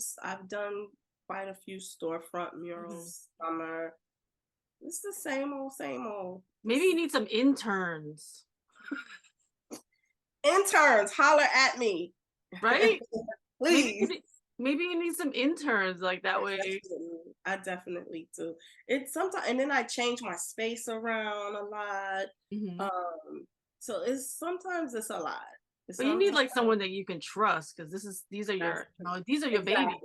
murals. I've done quite a few storefront murals. Summer. It's the same old, same old. Maybe you need some interns. Interns, holler at me. Right? Please. Maybe you need some interns, like that way. I definitely do. It's sometimes, and then I change my space around a lot. So sometimes it's a lot. But you need like someone that you can trust, because these are your babies.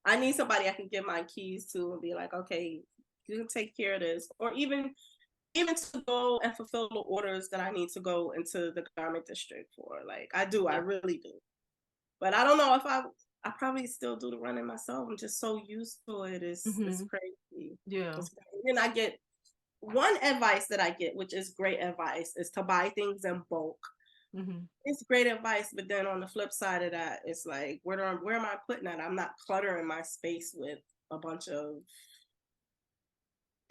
I need somebody I can give my keys to and be like, okay, you can take care of this, or even to go and fulfill the orders that I need to go into the garment district for. Like I do, I really do. But I don't know if I probably still do the running myself. I'm just so used to it. It's crazy. Yeah. And I get one advice that I get, which is great advice, is to buy things in bulk. It's great advice, but then on the flip side of that, it's like, where am I putting that? I'm not cluttering my space with a bunch of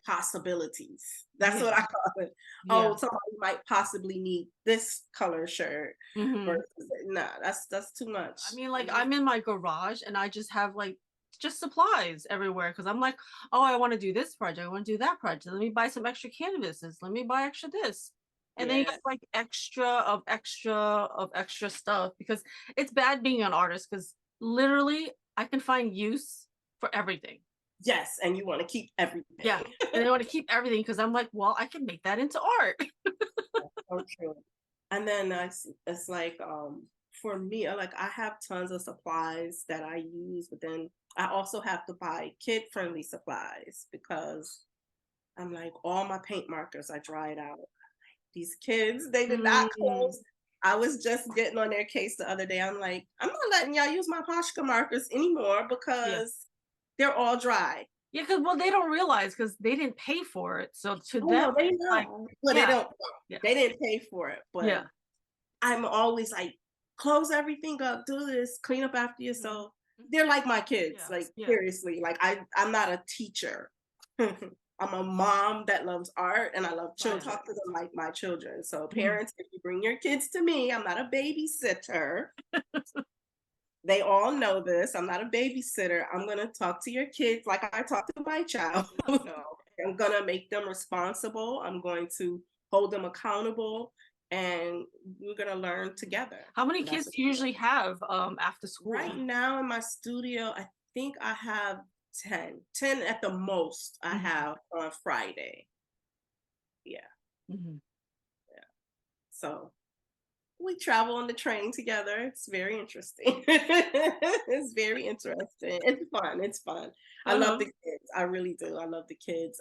possibilities. That's what I call it. Oh, somebody might possibly need this color shirt. Nah, that's too much. I mean, like I'm in my garage and I just have like just supplies everywhere, because I'm like, oh, I want to do this project, I want to do that project, let me buy some extra canvases, let me buy extra this. And then you have like extra stuff, because it's bad being an artist, because literally I can find use for everything. Yes, and you want to keep everything. Yeah, and I want to keep everything, because I'm like, well, I can make that into art. So true. And then it's like, for me, like I have tons of supplies that I use, but then I also have to buy kid-friendly supplies, because I'm like, all my paint markers I dried out. These kids, they did not close. I was just getting on their case the other day. I'm like, I'm not letting y'all use my Posca markers anymore, because they're all dry. Yeah, because they don't realize, because they didn't pay for it. So to them, no, they know. Like, well, they don't. They didn't pay for it, but I'm always like, close everything up, do this, clean up after yourself. They're like my kids, like seriously. Like I'm not a teacher. I'm a mom that loves art, and I love children. Talk to them like my children. So parents, if you bring your kids to me, I'm not a babysitter. They all know this. I'm not a babysitter. I'm going to talk to your kids like I talk to my child. I'm going to make them responsible. I'm going to hold them accountable, and we're going to learn together. How many kids do you usually have after school? Right now in my studio, I think I have 10 at the most. I have on Friday. So we travel on the train together. It's very interesting. It's very interesting. It's fun. I love the kids. I really do. I love the kids.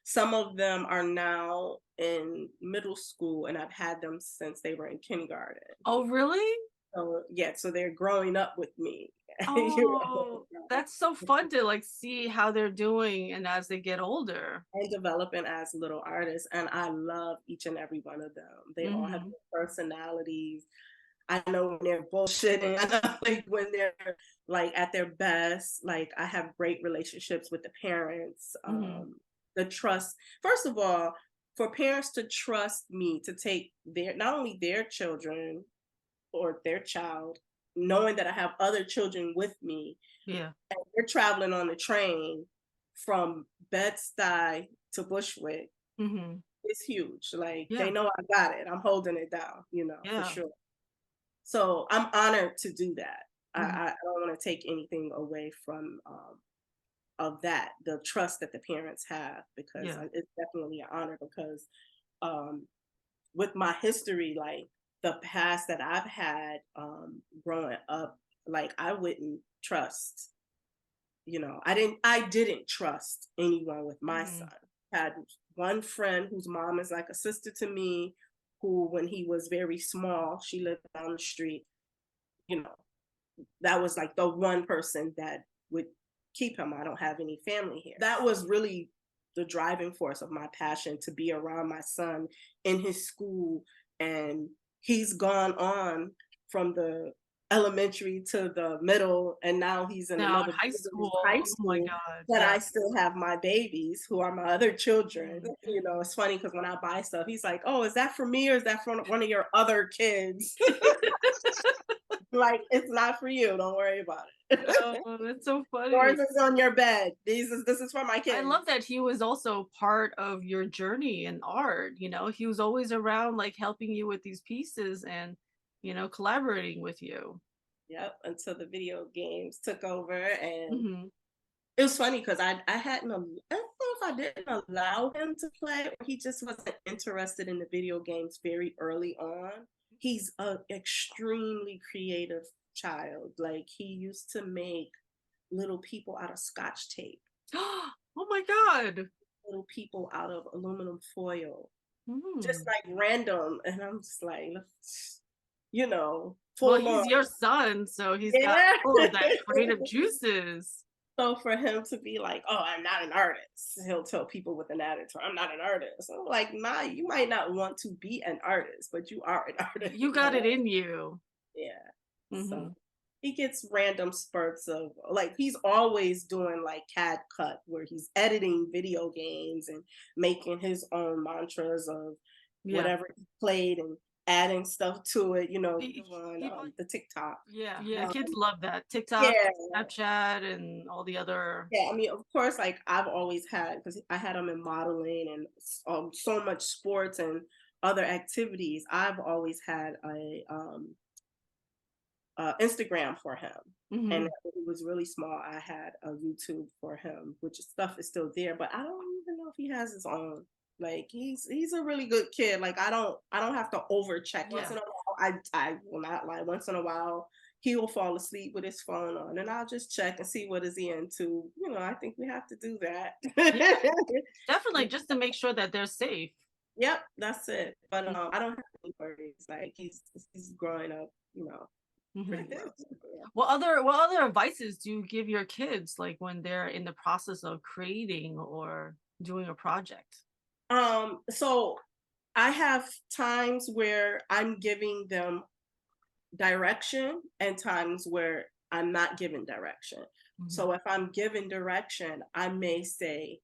Some of them are now in middle school, and I've had them since they were in kindergarten. Oh, really? So so they're growing up with me. Oh, that's so fun to like see how they're doing, and as they get older and developing as little artists. And I love each and every one of them. They all have personalities. I know when they're bullshitting. I know like when they're like at their best. Like I have great relationships with the parents. The trust. First of all, for parents to trust me to take not only their children or their child, knowing that I have other children with me. And we're traveling on the train from Bed-Stuy to Bushwick. It's huge. Like they know I got it. I'm holding it down, for sure. So I'm honored to do that. I don't want to take anything away from of that, the trust that the parents have, because it's definitely an honor, because with my history, like the past that I've had growing up, like I wouldn't trust, I didn't trust anyone with my son. I had one friend whose mom is like a sister to me, who when he was very small, she lived down the street, that was like the one person that would keep him. I don't have any family here. That was really the driving force of my passion, to be around my son in his school. And he's gone on from the elementary to the middle, and now he's in another high school. Oh my God. But I still have my babies, who are my other children. It's funny because when I buy stuff, he's like, oh, is that for me, or is that for one of your other kids? Like, it's not for you. Don't worry about it. Oh, that's so funny. Yours is on your bed. This is for my kids. I love that he was also part of your journey in art. You know, he was always around, like helping you with these pieces and, you know, collaborating with you. Yep, until the video games took over. And Mm-hmm. it was funny because I hadn't, I don't know if I didn't allow him to play, or he just wasn't interested in the video games very early on. He's an extremely creative child. Like, he used to make little people out of Scotch tape, Oh my God. little people out of aluminum foil, just Mm. like random. And I'm just like, you know, Well, full on. he's your son, so he's got Yeah. all of that creative juices. So for him to be like, "Oh, I'm not an artist," he'll tell people with an attitude, "I'm not an artist." I'm like, "Nah, you might not want to be an artist, but you are an artist." You got it in you. Yeah. Mm-hmm. So he gets random spurts of, like, he's always doing like CAD cut where he's editing video games and making his own mantras of Yeah. whatever he played and adding stuff to it, He, on the TikTok. yeah, yeah, Um, kids love that. TikTok, yeah, Snapchat, and all the other. yeah. I mean, of course, like, I've always had, because I had him in modeling and so much sports and other activities. I've always had a Instagram for him. Mm-hmm. And when he was really small, I had a YouTube for him, which stuff is still there, but I don't even know if he has his own. Like, he's a really good kid. Like, I don't have to over check. Once in a while, I will not lie. Once in a while, he will fall asleep with his phone on, and I'll just check and see what is he into. I think we have to do that. Yeah, definitely, just to make sure that they're safe. Yep, that's it. But I don't have any worries. Like, he's growing up, pretty Mm-hmm. good. What other advices do you give your kids, like when they're in the process of creating or doing a project? So I have times where I'm giving them direction and times where I'm not giving direction. Mm-hmm. So if I'm giving direction, I may say,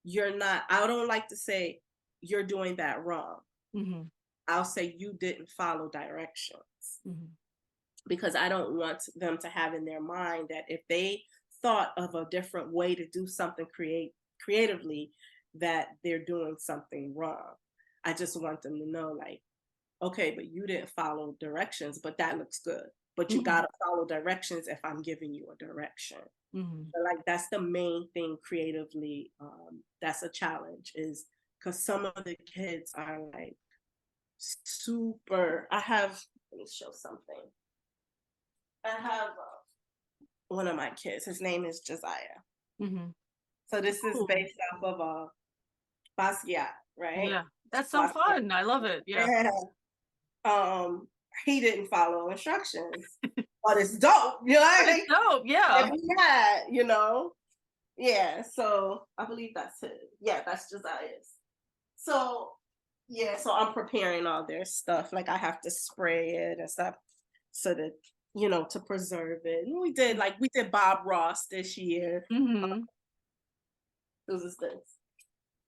I don't like to say, "You're doing that wrong." Mm-hmm. I'll say, "You didn't follow directions." Mm-hmm. Because I don't want them to have in their mind that if they thought of a different way to do something creatively, that they're doing something wrong. I just want them to know, like, okay, but you didn't follow directions, but that looks good. But you Mm-hmm. got to follow directions if I'm giving you a direction. Mm-hmm. But, like, that's the main thing creatively. That's a challenge, is because some of the kids are like super. Let me show something. I have one of my kids. His name is Josiah. Mm-hmm. So this is based off of Basquiat, right? Yeah, that's so fun. I love it. Yeah. He didn't follow instructions, but it's dope. Like, it's dope. Yeah. Yeah. So I believe that's it. Yeah, that's Josiah's. So yeah, so I'm preparing all their stuff. Like, I have to spray it and stuff so that to preserve it. And we did Bob Ross this year. Mm-hmm. Who's this?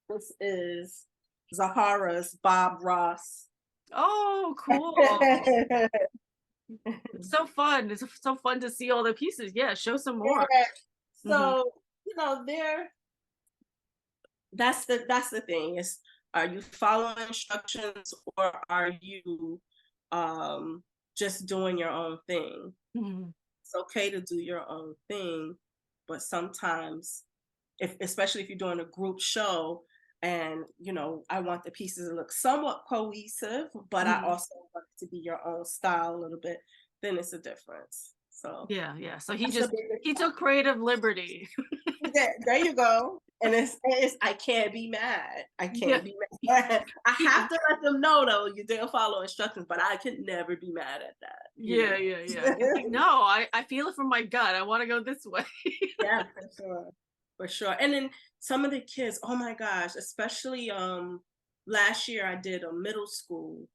This is Zahara's Bob Ross. Oh, cool. It's so fun. It's so fun to see all the pieces. Yeah, show some more. Yeah. So, that's the thing is, are you following instructions or are you just doing your own thing? Mm-hmm. It's okay to do your own thing, but sometimes, especially if you're doing a group show, and I want the pieces to look somewhat cohesive, but I also want it to be your own style a little bit, then it's a difference. So yeah. So he took creative liberty. there you go. And it's I can't be mad. I can't be mad. I have to let them know, though, you didn't follow instructions, but I could never be mad at that. Yeah. He's like, no, I feel it from my gut. I want to go this way. Yeah, for sure. And then some of the kids, oh my gosh, especially last year I did a middle school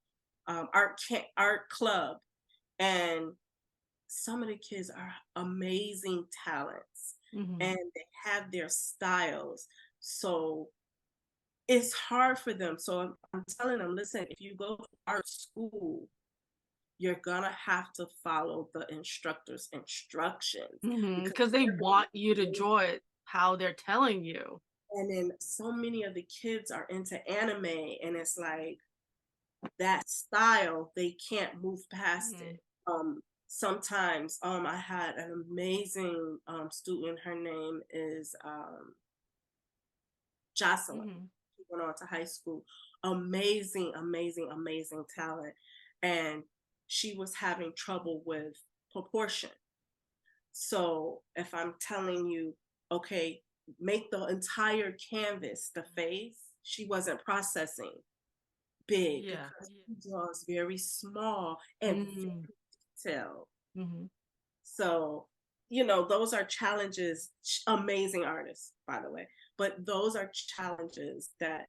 art club, and some of the kids are amazing talents. Mm-hmm. And they have their styles. So it's hard for them. So I'm telling them, listen, if you go to art school, you're gonna have to follow the instructor's instructions Because they want you to draw it how they're telling you. and then so many of the kids are into anime, and it's like that style, they can't move past it. Sometimes I had an amazing student. Her name is Jocelyn. She went on to high school. Amazing, amazing, amazing talent. And she was having trouble with proportion. So if I'm telling you, okay, make the entire canvas the face, she wasn't processing big because she draws very small and very detailed. So, you know, those are challenges. Amazing artists, by the way, but those are challenges that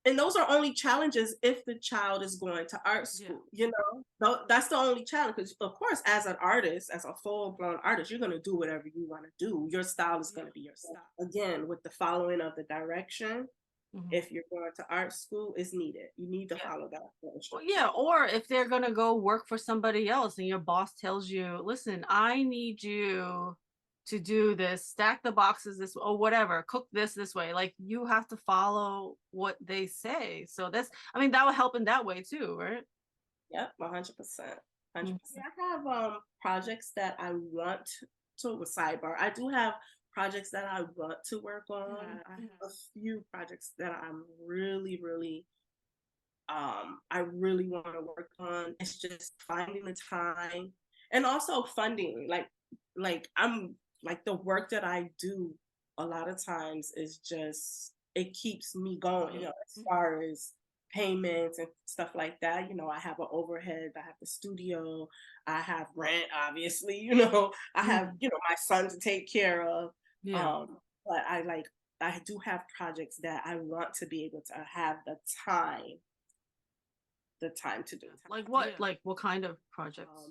and those are only challenges if the child is going to art school. You know, that's the only challenge, because of course, as an artist, as a full-blown artist, you're going to do whatever you want to do. Your style is going to be your style. Again, with the following of the direction, if you're going to art school, is needed. You need to follow that. Well, yeah, or if they're going to go work for somebody else and your boss tells you, listen, I need you to do this, stack the boxes this or whatever, cook this way, like you have to follow what they say. So that's, I mean, that would help in that way too, right? Yep, 100%. 100%. I have projects that I want to, sidebar, I do have projects that I want to work on. I have a few projects that I'm really, really I really want to work on. It's just finding the time and also funding. Like I'm like, the work that I do a lot of times is just, it keeps me going, you know, as far as payments and stuff like that. You know, I have an overhead, I have the studio, I have rent, obviously, you know, I have, you know, my son to take care of. But I do have projects that I want to be able to have the time to do. Like what? Like what kind of projects?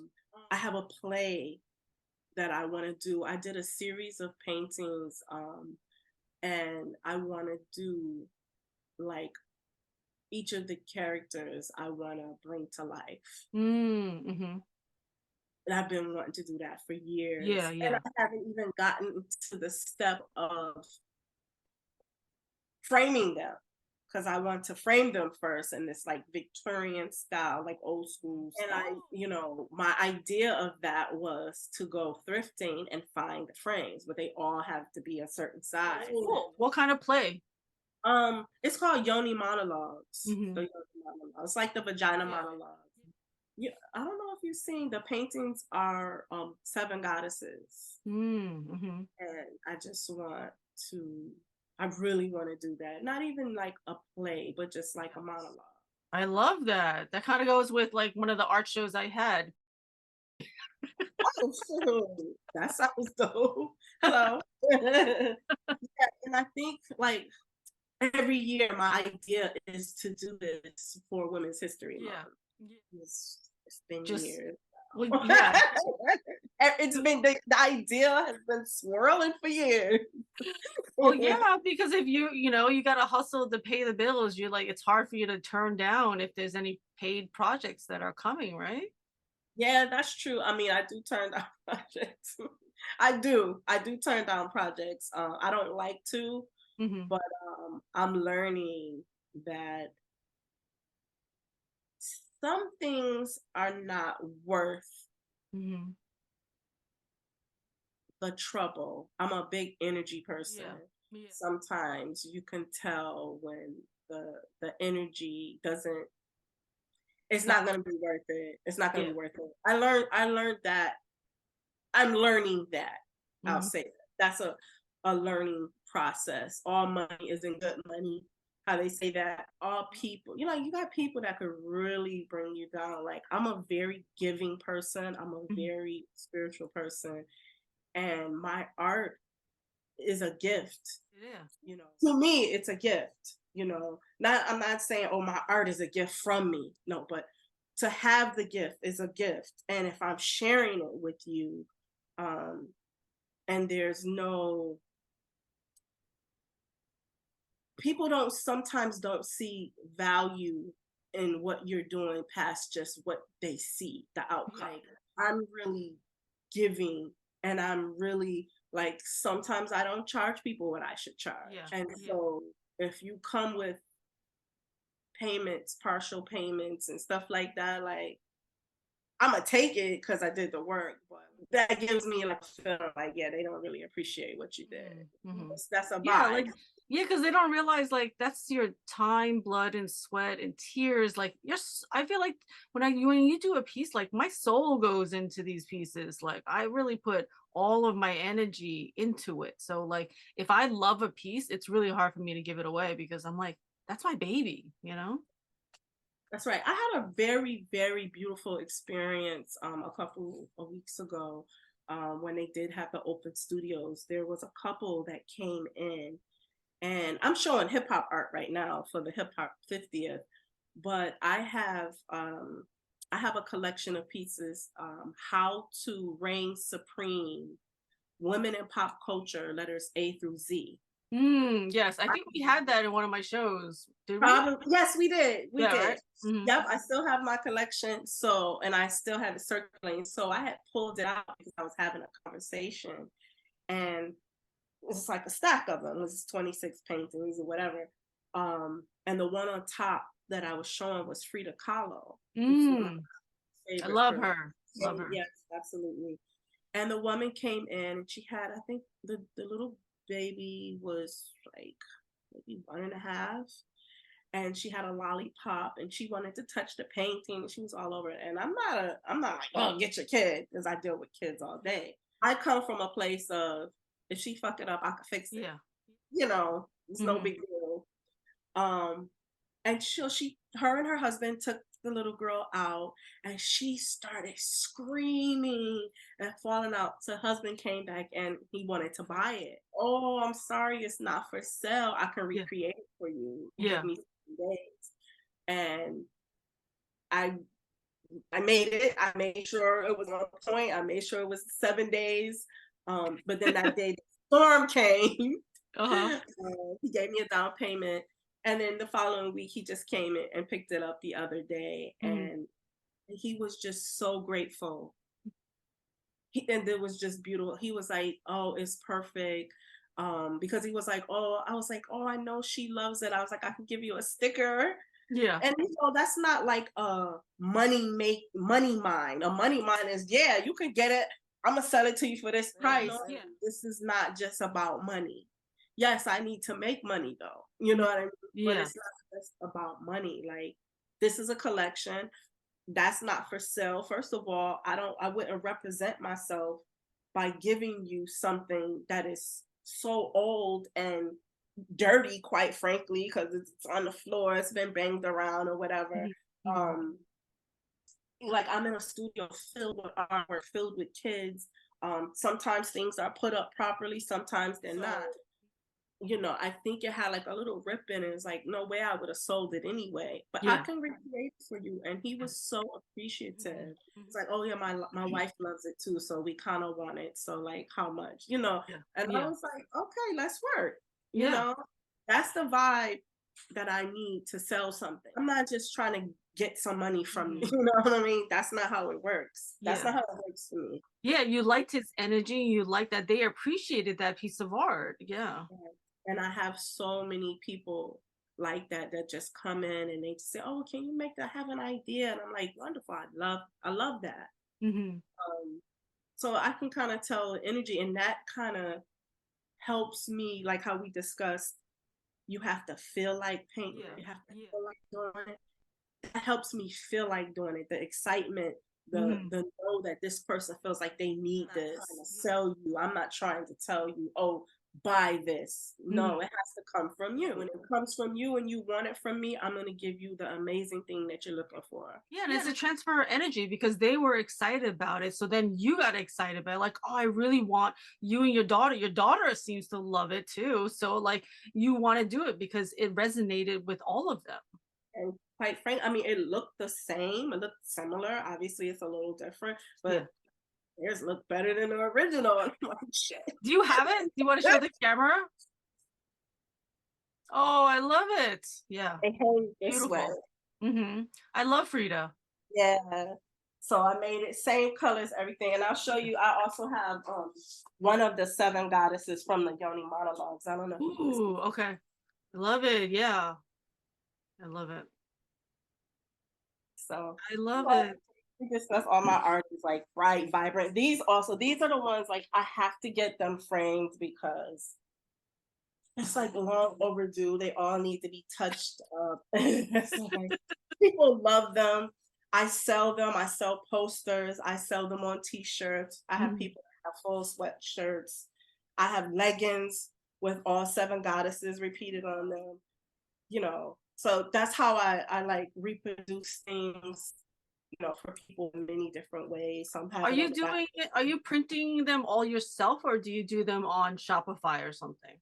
I have a play that I want to do. I did a series of paintings, and I want to do like each of the characters I want to bring to life. And I've been wanting to do that for years. And I haven't even gotten to the step of framing them, because I want to frame them first in this like Victorian style, like old school style. And you know, my idea of that was to go thrifting and find the frames, but they all have to be a certain size. Cool. What kind of play? It's called Yoni Monologues. The Yoni Monologues. It's like the vagina monologue. Yeah, I don't know if you've seen, the paintings are 7 goddesses. And I just want to, I really want to do that. Not even like a play, but just like a monologue. I love that. That kind of goes with like one of the art shows I had. Oh, shoot. That sounds dope. Hello. Yeah, and I think like every year my idea is to do this for Women's History Month. It's been years. Well, It's been, the idea has been swirling for years. Well, yeah, because if you know, you got to hustle to pay the bills. You're like, it's hard for you to turn down if there's any paid projects that are coming, right? Yeah, that's true. I mean, I do turn down projects. I do turn down projects. I don't like to, but I'm learning that some things are not worth the trouble. I'm a big energy person. Sometimes you can tell when the energy doesn't, it's not going to be worth it. It's not going to be worth it. I learned that. I'm learning that. I'll say that. That's a learning process. All money isn't good money. How they say that. All people, you know, you got people that could really bring you down. Like, I'm a very giving person. I'm a very spiritual person. And my art is a gift. You know, to me, it's a gift. You know, I'm not saying, oh, my art is a gift from me. No, but to have the gift is a gift. And if I'm sharing it with you, and there's no, people sometimes don't see value in what you're doing past just what they see, the outcome. Right. I'm really giving, and I'm really like, sometimes I don't charge people what I should charge. Yeah. And so if you come with payments, partial payments and stuff like that, like, I'm gonna take it because I did the work, but that gives me like a feeling like, yeah, they don't really appreciate what you did. Mm-hmm. That's a vibe. Yeah, like, yeah, because they don't realize like that's your time, blood, and sweat and tears. Like, I feel like when you do a piece, like my soul goes into these pieces. Like, I really put all of my energy into it. So, like, if I love a piece, it's really hard for me to give it away because I'm like, that's my baby, you know? That's right. I had a very, very beautiful experience a couple of weeks ago when they did have the open studios. There was a couple that came in, and I'm showing hip hop art right now for the hip hop 50th, but I have a collection of pieces, How to Reign Supreme, Women in Pop Culture, letters A through Z. Yes, I think we had that in one of my shows. Did we? Yes, we did. We did. Right? Mm-hmm. Yep, I still have my collection. So, and I still have it circulating. So I had pulled it out because I was having a conversation, and it was like a stack of them. It was 26 paintings or whatever. And the one on top that I was showing was Frida Kahlo. I love her. Love her. Yes, absolutely. And the woman came in, and she had, I think the little baby was like maybe 1.5, and she had a lollipop, and she wanted to touch the painting, and she was all over it. And I'm not like, oh, get your kid, because I deal with kids all day. I come from a place of, if she fuck it up, I can fix it. Yeah. You know, it's no big deal. And her and her husband took the little girl out, and she started screaming and falling out. So husband came back and he wanted to buy it. Oh, I'm sorry, it's not for sale. I can recreate it for you. Yeah. Give me 7 days. And I made it. I made sure it was on point. I made sure it was 7 days. But then that day the storm came. He gave me a down payment. And then the following week, he just came in and picked it up the other day. And he was just so grateful. And it was just beautiful. He was like, oh, it's perfect. Because he was like, oh, I was like, oh, I know she loves it. I was like, I can give you a sticker. Yeah. And that's not like a money mine. A money mine is, yeah, you can get it. I'm going to sell it to you for this price. Yeah. This is not just about money. Yes, I need to make money though. You know what I mean? Yeah. But it's not just about money. Like, this is a collection. That's not for sale. First of all, I wouldn't represent myself by giving you something that is so old and dirty, quite frankly, because it's on the floor, it's been banged around or whatever. Like, I'm in a studio filled with artwork, filled with kids. Sometimes things are put up properly, sometimes they're not. You know, I think it had like a little rip in it. It's like, no way I would have sold it anyway, but I can recreate it for you. And he was so appreciative. It's like, oh yeah, my wife loves it too, so we kind of want it. So like, how much, you know? And I was like, okay, let's work. You know, that's the vibe that I need to sell something. I'm not just trying to get some money from you. You know what I mean? That's not how it works. That's not how it works for me. Yeah, you liked his energy. You liked that they appreciated that piece of art. Yeah. And I have so many people like that just come in and they just say, oh, can you make that? I have an idea. And I'm like, wonderful. I love that. So I can kind of tell the energy, and that kind of helps me, like how we discussed, you have to feel like painting. You have to feel like doing it. That helps me feel like doing it. The excitement, the know that this person feels like they need this. I'm trying to sell you. I'm not trying to tell you, oh, buy this. No, it has to come from you. When it comes from you and you want it from me, I'm going to give you the amazing thing that you're looking for. Yeah, and it's a transfer of energy because they were excited about it. So then you got excited about it. Like, oh, I really want you and your daughter. Your daughter seems to love it too. So like, you want to do it because it resonated with all of them. And quite frankly, I mean, it looked the same. It looked similar. Obviously, it's a little different, but theirs look better than the original. I'm like, shit. Do you have it? Do you want to show the camera? Oh, I love it. Yeah. It hangs this way. I love Frida. Yeah. So I made it same colors, everything. And I'll show you, I also have one of the 7 goddesses from the Yoni monologues. I don't know if you can see. Ooh, okay. I love it. Yeah. I love it. So I love it. discuss all my art is like bright, vibrant. These are the ones like I have to get them framed because it's like long overdue. They all need to be touched up. Like, people love them. I sell them. I sell posters. I sell them on t-shirts. I have people that have full sweatshirts. I have leggings with all 7 goddesses repeated on them. You know, so that's how I like reproduce things, you know, for people in many different ways. So I'm Are having you doing it? Are you printing them all yourself, or do you do them on Shopify or something?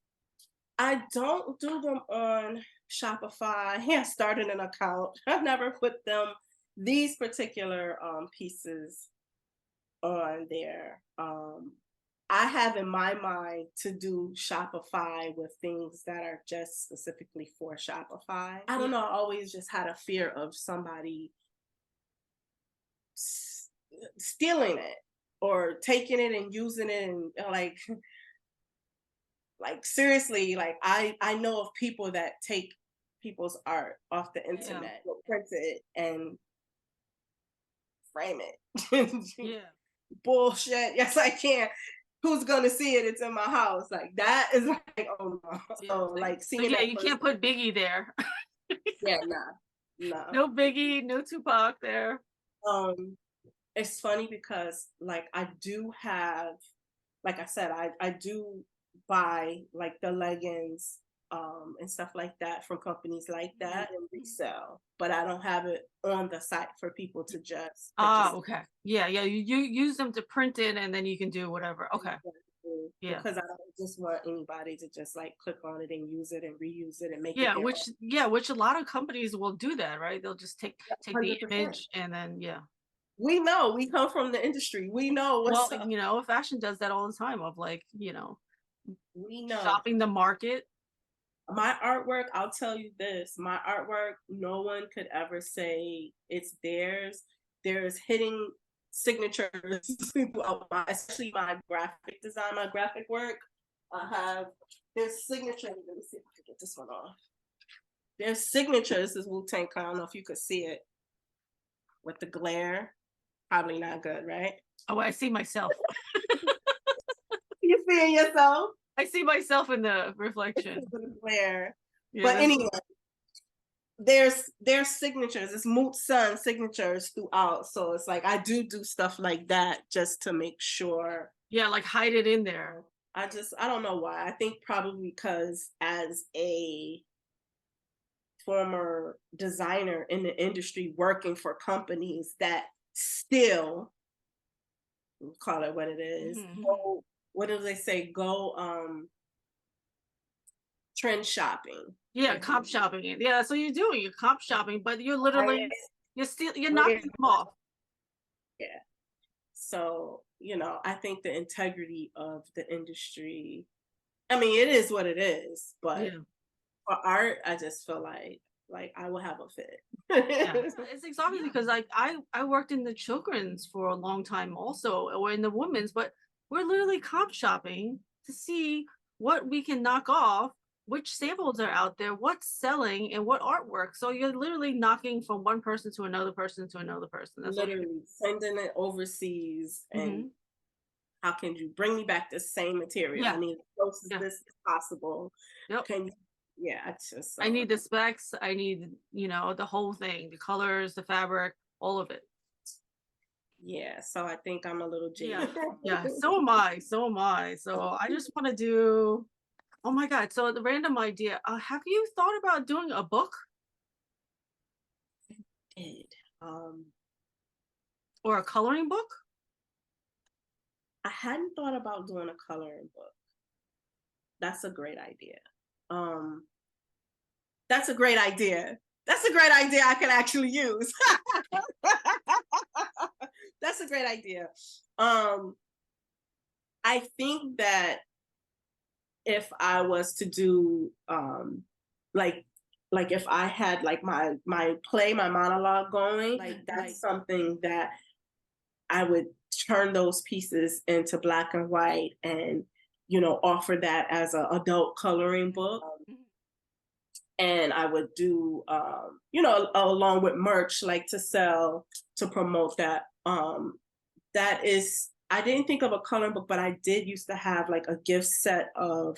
I don't do them on Shopify. I started an account. I've never put them, these particular pieces on there. I have in my mind to do Shopify with things that are just specifically for Shopify. I don't know. I always just had a fear of somebody stealing it or taking it and using it and like seriously, like I know of people that take people's art off the internet, print it and frame it. Yeah. Bullshit. Yes, I can. Who's gonna see it? It's in my house. Like that is like, oh no. So like seeing yeah, that you person, can't put Biggie there. yeah, nah. No Biggie, no Tupac there. It's funny because like I do have, like I said, I do buy like the leggings and stuff like that from companies like that and resell, but I don't have it on the site for people to just purchase. Okay. Yeah, you use them to print it and then you can do whatever. Okay. Yeah. Because I don't just want anybody to just like click on it and use it and reuse it and make it their which a lot of companies will do that, right? They'll just take the 100%. image and then We know, we come from the industry. We know what's up. You know, fashion does that all the time of like, We know. shopping the market. My artwork, I'll tell you this, my artwork, no one could ever say it's theirs. There's hidden signatures, especially my graphic design, my graphic work. There's signatures. Let me see if I can get this one off. There's signatures. This is Wu-Tang Clan. I don't know if you could see it with the glare. Probably not good, right? Oh, I see myself. You seeing yourself? I see myself in the reflection. Glare. But anyway, there's signatures. It's moot-son signatures throughout. So it's like I do stuff like that just to make sure. Yeah, like hide it in there. I don't know why. I think probably because as a former designer in the industry working for companies that still, call it what it is, go, what do they say? Go trend shopping. Yeah, comp shopping. Yeah, that's what you're doing. You're comp shopping, but you're literally you're knocking them off. Yeah. So, you know, I think the integrity of the industry, I mean, it is what it is, but for art, I just feel like I will have a fit. It's exactly because like I worked in the children's for a long time also, or in the women's, but we're literally comp shopping to see what we can knock off, which samples are out there, what's selling, and what artwork. So you're literally knocking from one person to another person to another person. That's literally sending it overseas and how can you bring me back the same material? I need as close as this as possible. Can you? Yeah, it's just. I need the specs. I need, the whole thing, the colors, the fabric, all of it. Yeah, so I think I'm a little jaded. Yeah, so am I. So am I. So I just want to do. Oh my God! So the random idea. Have you thought about doing a book? I did. Or a coloring book? I hadn't thought about doing a coloring book. That's a great idea. That's a great idea. That's a great idea I can actually use. That's a great idea. I think that if I was to do like like if I had like my play, my monologue going, like that's something that I would turn those pieces into black and white and, you know, offer that as an adult coloring book. And I would do, you know, along with merch, like to sell, to promote that. That is, I didn't think of a coloring book, but I did used to have like a gift set of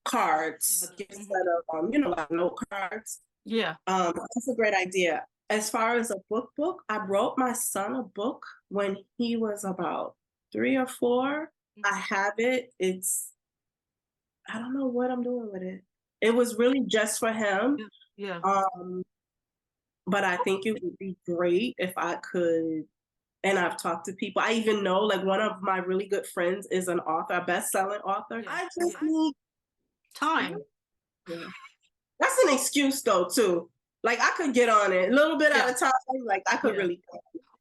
cards, a gift set of, you know, like note cards. Yeah. That's a great idea. As far as a book, I wrote my son a book when he was about 3 or 4. I have it. I don't know what I'm doing with it. It was really just for him. Yeah. But I think it would be great if I could, and I've talked to people. I even know like one of my really good friends is an author, a best-selling author. Yeah. I just need time. Yeah. That's an excuse though, too. Like I could get on it a little bit at a time. Like I could really.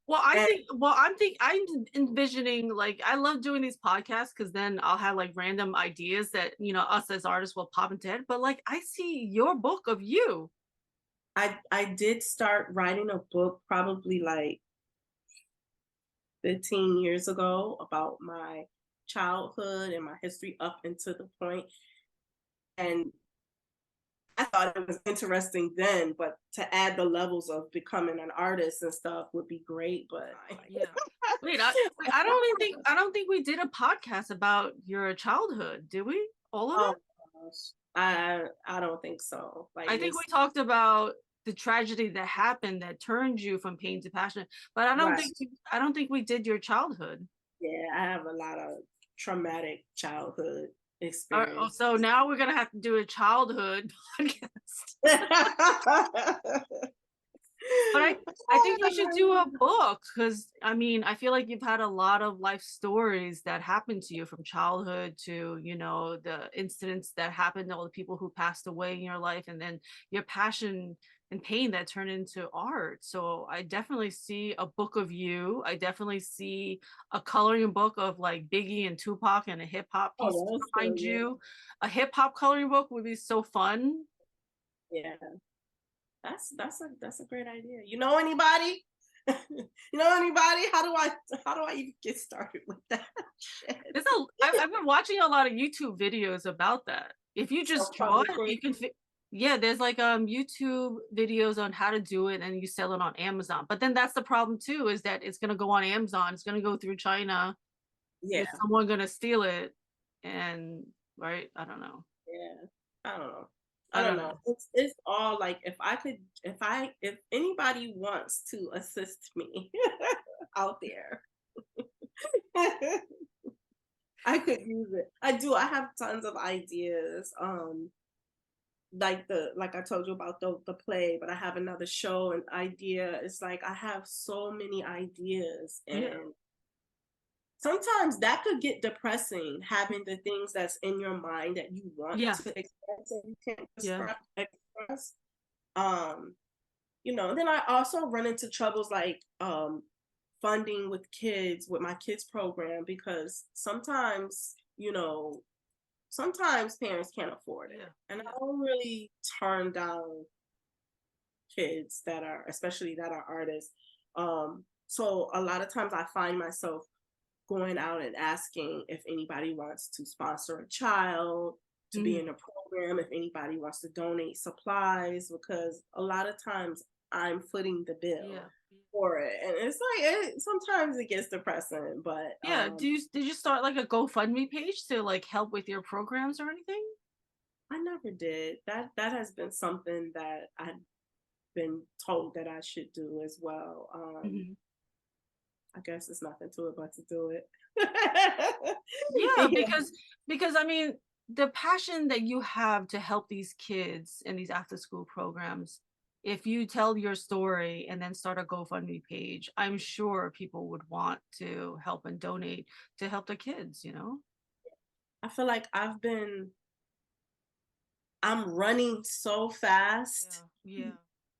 Well, I'm envisioning, like, I love doing these podcasts because then I'll have like random ideas that, you know, us as artists will pop into head. But like, I see your book of you. I did start writing a book probably like 15 years ago about my childhood and my history up into the point. And I thought it was interesting then, but to add the levels of becoming an artist and stuff would be great. But yeah, wait, I don't think we did a podcast about your childhood, did we? All of it? Gosh. I don't think so. Like I think we talked about the tragedy that happened that turned you from pain to passion, but I don't think we did your childhood. Yeah, I have a lot of traumatic childhood experience. So now we're gonna have to do a childhood podcast. But I think we should do a book because I mean I feel like you've had a lot of life stories that happened to you from childhood to, you know, the incidents that happened, all the people who passed away in your life, and then your passion and pain that turned into art. So I definitely see a book of you. I definitely see a coloring book of like Biggie and Tupac and a hip hop piece behind you. A hip hop coloring book would be so fun. Yeah. That's a great idea. You know anybody? You know anybody? How do I even get started with that? I've been watching a lot of YouTube videos about that. If you just draw it, you can yeah, there's like YouTube videos on how to do it and you sell it on Amazon. But then that's the problem too, is that it's gonna go on Amazon, it's gonna go through China. Yeah. Is someone gonna steal it? And right, I don't know. Yeah, I don't know. I don't know. It's all like if anybody wants to assist me out there, I could use it. I do. I have tons of ideas. Like I told you about the play, but I have another show and idea. It's like I have so many ideas, and sometimes that could get depressing, having the things that's in your mind that you want to express and you can't express. You know, and then I also run into troubles like funding with kids with my kids program, because sometimes, you know, sometimes parents can't afford it. And I don't really turn down kids that are, especially that are artists. So a lot of times I find myself going out and asking if anybody wants to sponsor a child to be in a program, if anybody wants to donate supplies, because a lot of times I'm footing the bill for it. And it's like, sometimes it gets depressing, but did you start like a GoFundMe page to like help with your programs or anything? I never did. That has been something that I've been told that I should do as well. I guess it's nothing to it but to do it. Yeah, because I mean, the passion that you have to help these kids in these after school programs, if you tell your story and then start a GoFundMe page, I'm sure people would want to help and donate to help the kids, you know? I feel like I'm running so fast,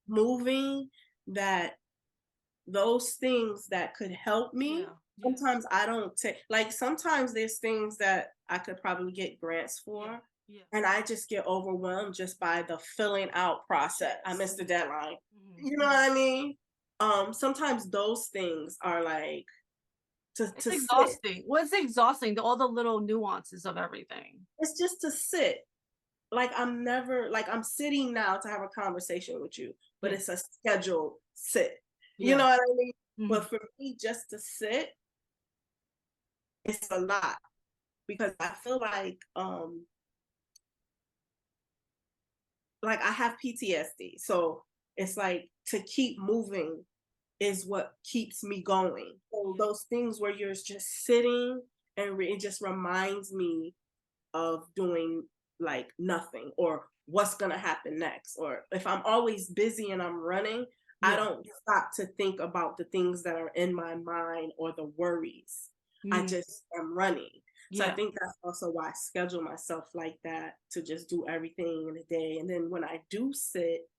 moving, that those things that could help me, sometimes I don't take, like sometimes there's things that I could probably get grants for, Yeah. And I just get overwhelmed just by the filling out process. I missed the deadline. Mhm. You know what I mean? Sometimes those things are like It's to sit. exhausting. Well, it's exhausting, all the little nuances of everything. It's just to sit. Like I'm never like I'm sitting now to have a conversation with you, but Yeah. it's a scheduled sit. You Yeah. know what I mean? Mhm. But for me, just to sit, it's a lot because I feel like I have PTSD. So it's like to keep moving is what keeps me going. So Yeah. those things where you're just sitting and it just reminds me of doing like nothing or what's going to happen next. Or if I'm always busy and I'm running, I Yeah. don't stop to think about the things that are in my mind or the worries. I Mhm. just am running. So I Yeah. think that's also why I schedule myself like that to just do everything in a day. And then when I do sit,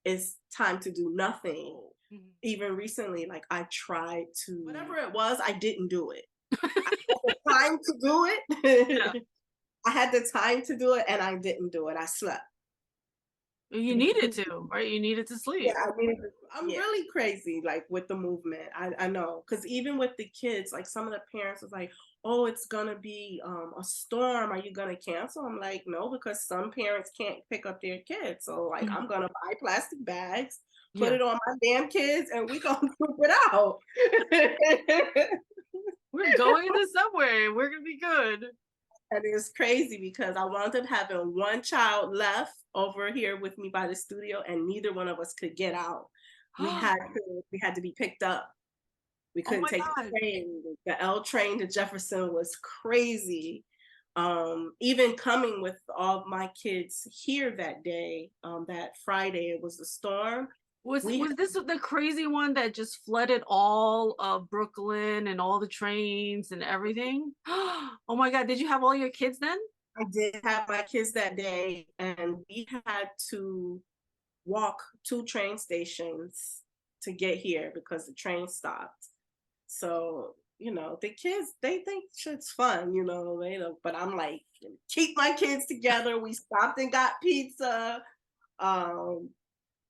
it's time to do nothing. Mhm. Even recently, like I tried to, whatever it was, I didn't do it. I had the time to do Yeah. it. I had the time to do it and I didn't do it. I slept. You needed to, right? You needed to Yeah, sleep. I mean, I'm really crazy, like with the movement. I know, because even with the kids, like some of the parents was like, "Oh, it's gonna be a storm. Are you gonna cancel?" I'm like, "No," because some parents can't pick up their kids. So like, Mhm. I'm gonna buy plastic bags, put Yeah. it on my damn kids, and we gonna poop it out. We're going to Subway. We're gonna be good. And it's crazy because I wound up having one child left over here with me by the studio, and neither one of us could get out. We had to be picked up. We Oh couldn't my take God. the train. The L train to Jefferson was crazy. Even coming with all my kids here that day, that Friday, it was a storm. We Was this the crazy one that just flooded all of Brooklyn and all the trains and everything? Oh my God. Did you have all your kids then? I did have my kids that day, and we had to walk 2 train stations to get here because the train stopped. So, the kids, they think shit's fun, but I'm like, keep my kids together. We stopped and got pizza. Um,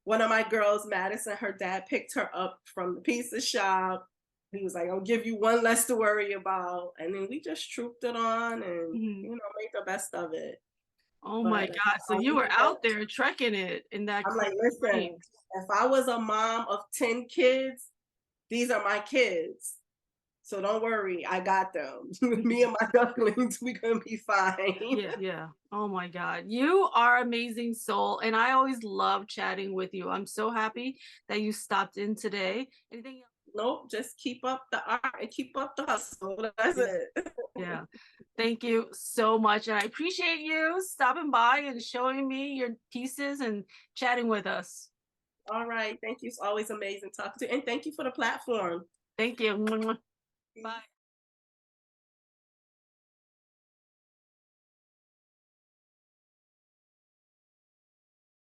One of my girls, Madison, her dad picked her up from the pizza shop. He was like, I'll give you one less to worry about. And then we just trooped it on and, Mhm. made the best of it. Oh my But God. So you were out there trekking it in that I'm like, crazy listen, rain. if I was a mom of 10 kids, these are my kids. So don't worry, I got them. Me Mhm. and my ducklings, we gonna be fine. Yeah, yeah. Oh my God. You are amazing soul. And I always love chatting with you. I'm so happy that you stopped in today. Anything else? Nope, just keep up the art and keep up the hustle. That's Yeah. it. Yeah. Thank you so much. And I appreciate you stopping by and showing me your pieces and chatting with us. All right. Thank you. It's always amazing talking to you. And thank you for the platform. Thank you. Bye.